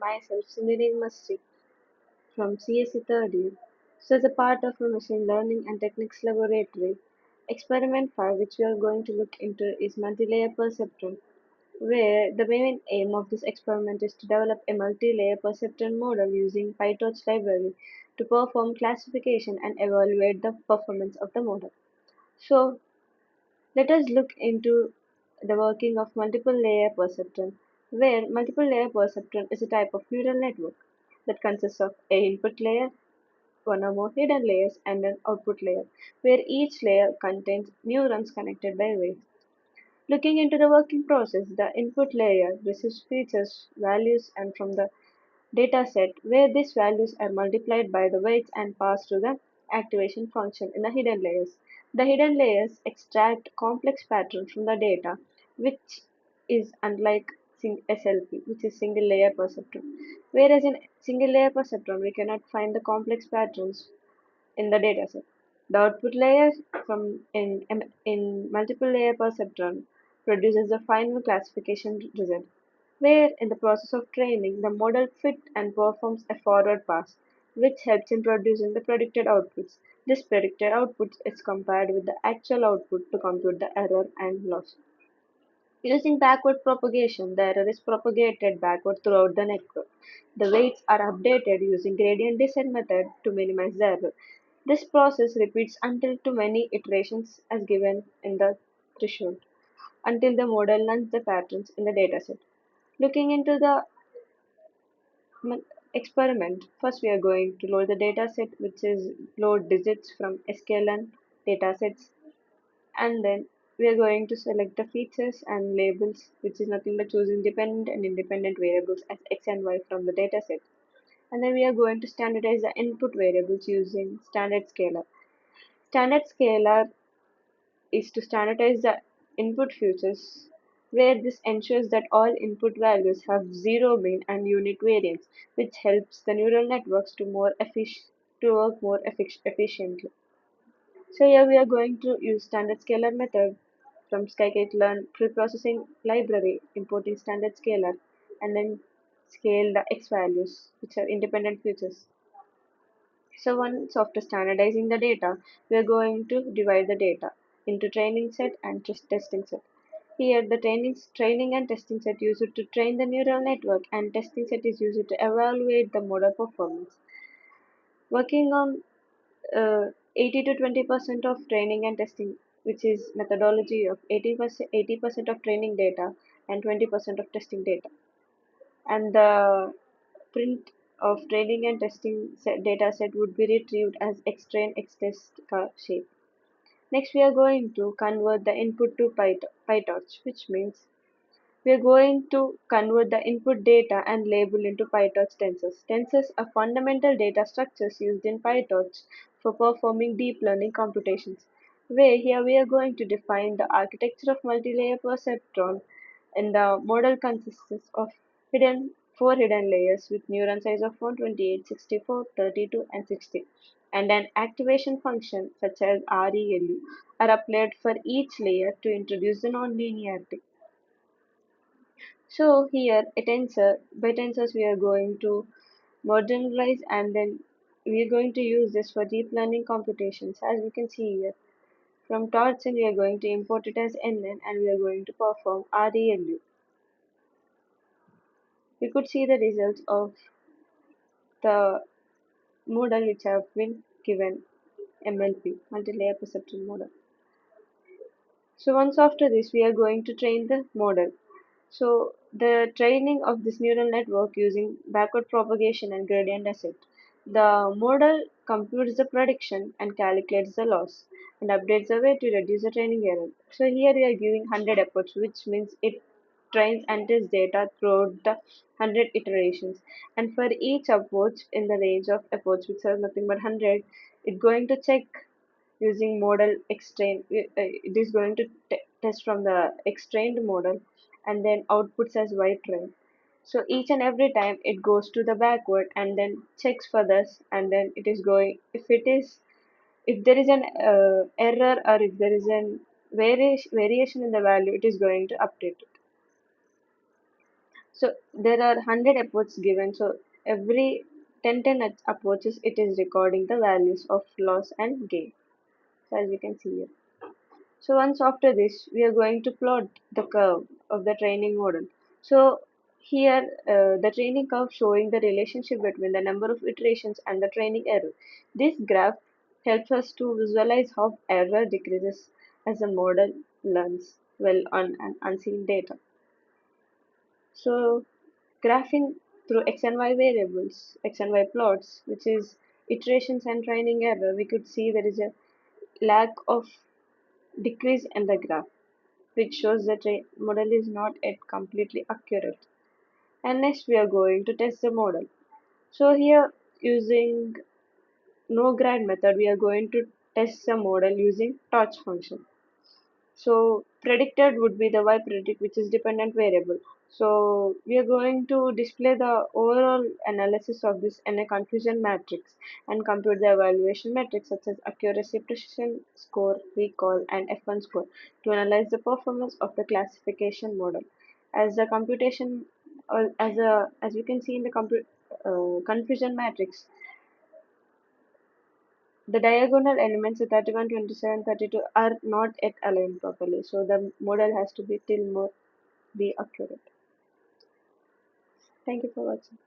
myself, Sunil Masti from CSE third year. So, as a part of a machine learning and techniques laboratory, experiment 5, which we are going to look into, is multi-layer perceptron, where the main aim of this experiment is to develop a multi-layer perceptron model using PyTorch library to perform classification and evaluate the performance of the model. So, let us look into the working of multiple layer perceptron, where multiple layer perceptron is a type of neural network that consists of a input layer, one or more hidden layers, and an output layer, where each layer contains neurons connected by weights. Looking into the working process, the input layer receives features, values, and from the dataset, where these values are multiplied by the weights and passed to the activation function in the hidden layers. The hidden layers extract complex patterns from the data, which is unlike SLP, which is single layer perceptron. Whereas in single layer perceptron, we cannot find the complex patterns in the dataset. The output layer in multiple layer perceptron produces the final classification result, where in the process of training the model fit and performs a forward pass, which helps in producing the predicted outputs. This predicted output is compared with the actual output to compute the error and loss. Using backward propagation, the error is propagated backward throughout the network. The weights are updated using gradient descent method to minimize the error. This process repeats until too many iterations as given in the threshold, until the model learns the patterns in the dataset. Looking into the m- experiment, first we are going to load the dataset, which is load digits from sklearn datasets, and then we are going to select the features and labels, which is nothing but choosing dependent and independent variables as x and y from the dataset. And then we are going to standardize the input variables using standard scalar. Standard scalar is to standardize the input features, where this ensures that all input values have zero mean and unit variance, which helps the neural networks to work more efficiently. So here we are going to use standard scalar method from scikit-learn preprocessing library, importing standard scalar, and then scale the x values, which are independent features. So once after standardizing the data, we are going to divide the data into training set and testing set. Here, the training and testing set used to train the neural network, and testing set is used to evaluate the model performance. Working on 80 to 20% of training and testing, which is methodology of 80% of training data and 20% of testing data. And the print of training and testing data set would be retrieved as xtrain xtest shape. Next, we are going to convert the input to PyTorch, which means we are going to convert the input data and label into PyTorch tensors. Tensors are fundamental data structures used in PyTorch for performing deep learning computations. Where here we are going to define the architecture of multi-layer perceptron, and the model consists of four hidden layers with neuron size of 128, 64, 32, and 60, and an activation function such as ReLU are applied for each layer to introduce the nonlinearity. So here by tensors we are going to modularize, and then we are going to use this for deep learning computations. As we can see here, from torch we are going to import it as NN, and we are going to perform ReLU. We could see the results of the model which have been given MLP, multi-layer perception model. So once after this we are going to train the model. So the training of this neural network using backward propagation and gradient descent. The model computes the prediction and calculates the loss and updates the way to reduce the training error. So here we are giving 100 efforts, which means it trains and tests data throughout the 100 iterations. And for each approach in the range of efforts, which are nothing but 100, it's going to check using model extrain. It is going to test from the extrained model and then outputs as y train. So each and every time it goes to the backward and then checks for this, and then it is going, if there is an error, or if there is an variation in the value, it is going to update it. So there are 100 approaches given. So every 10 approaches, it is recording the values of loss and gain. So as you can see here. So once after this, we are going to plot the curve of the training model. So here, the training curve showing the relationship between the number of iterations and the training error. This graph helps us to visualize how error decreases as the model learns well on an unseen data. So graphing through x and y variables, x and y plots, which is iterations and training error, we could see there is a lack of decrease in the graph, which shows that the model is not yet completely accurate. And next we are going to test the model. So here, using no grad method, we are going to test the model using torch function. So predicted would be the y predict, which is dependent variable. So we are going to display the overall analysis of this in a confusion matrix and compute the evaluation metrics such as accuracy, precision score, recall, and F1 score to analyze the performance of the classification model. As the computation, as you can see in the confusion matrix, the diagonal elements 31, 27, 32 are not yet aligned properly. So the model has to be still more be accurate. Thank you for watching.